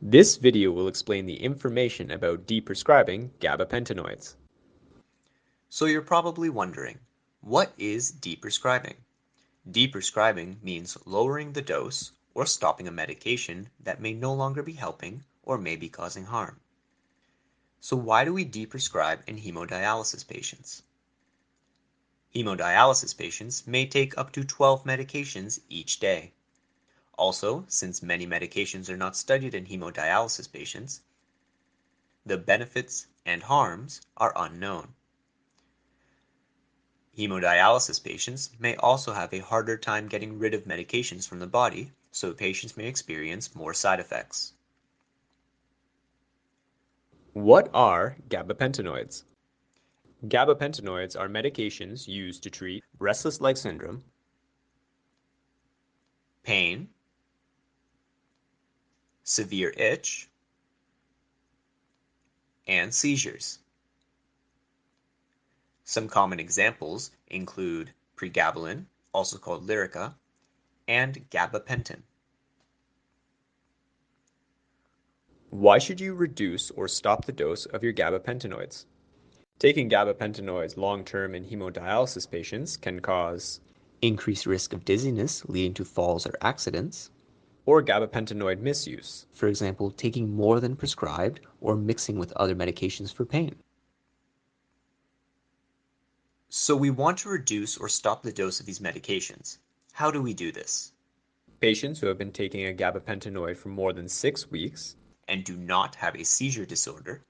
This video will explain the information about de-prescribing gabapentinoids. So you're probably wondering, what is de-prescribing? De-prescribing means lowering the dose or stopping a medication that may no longer be helping or may be causing harm. So why do we de-prescribe in hemodialysis patients? Hemodialysis patients may take up to 12 medications each day. Also, since many medications are not studied in hemodialysis patients, the benefits and harms are unknown. Hemodialysis patients may also have a harder time getting rid of medications from the body, so patients may experience more side effects. What are gabapentinoids? Gabapentinoids are medications used to treat restless leg syndrome, Pain, severe itch, and seizures. Some common examples include pregabalin, also called Lyrica, and gabapentin. Why should you reduce or stop the dose of your gabapentinoids? Taking gabapentinoids long-term in hemodialysis patients can cause Increased risk of dizziness leading to falls or accidents. or gabapentinoid misuse. For example, taking more than prescribed or mixing with other medications for pain. So we want to reduce or stop the dose of these medications. How do we do this? Patients who have been taking a gabapentinoid for more than 6 weeks And do not have a seizure disorder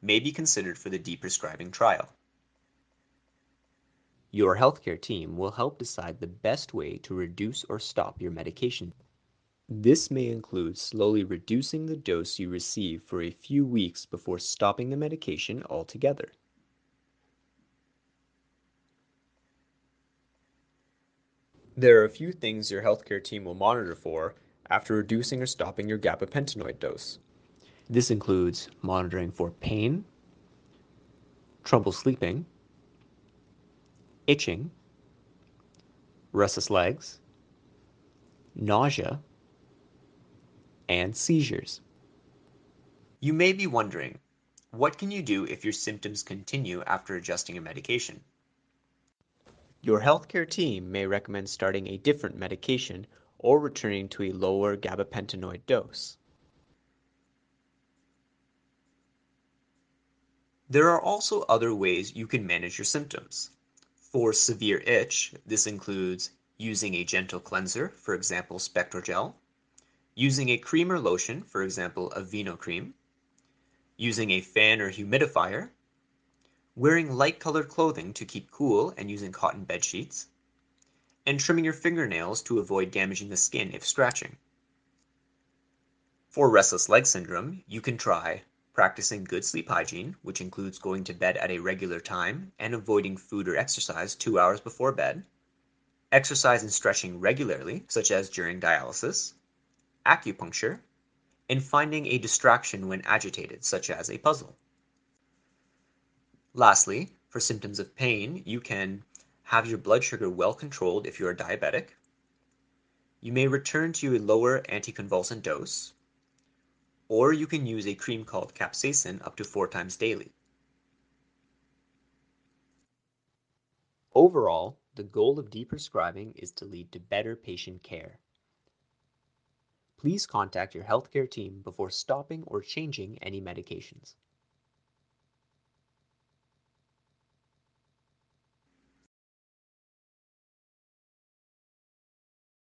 may be considered for the de-prescribing trial. Your healthcare team will help decide the best way to reduce or stop your medication. This may include slowly reducing the dose you receive for a few weeks before stopping the medication altogether. There are a few things your healthcare team will monitor for after reducing or stopping your gabapentinoid dose. This includes monitoring for pain, trouble sleeping, itching, restless legs, nausea, and seizures. You may be wondering, what can you do if your symptoms continue after adjusting a medication? Your healthcare team may recommend starting a different medication or returning to a lower gabapentinoid dose. There are also other ways you can manage your symptoms. For severe itch, this includes using a gentle cleanser, for example, Spectrogel, using a cream or lotion, for example, a Vino cream, using a fan or humidifier, wearing light-colored clothing to keep cool and using cotton bed sheets, and trimming your fingernails to avoid damaging the skin if scratching. For restless leg syndrome, you can try practicing good sleep hygiene, which includes going to bed at a regular time and avoiding food or exercise 2 hours before bed, exercise and stretching regularly, such as during dialysis, acupuncture, and finding a distraction when agitated, such as a puzzle. Lastly, for symptoms of pain, you can have your blood sugar well controlled if you are diabetic. You may return to a lower anticonvulsant dose, or you can use a cream called capsaicin up to 4 times daily. Overall, the goal of de-prescribing is to lead to better patient care. Please contact your healthcare team before stopping or changing any medications.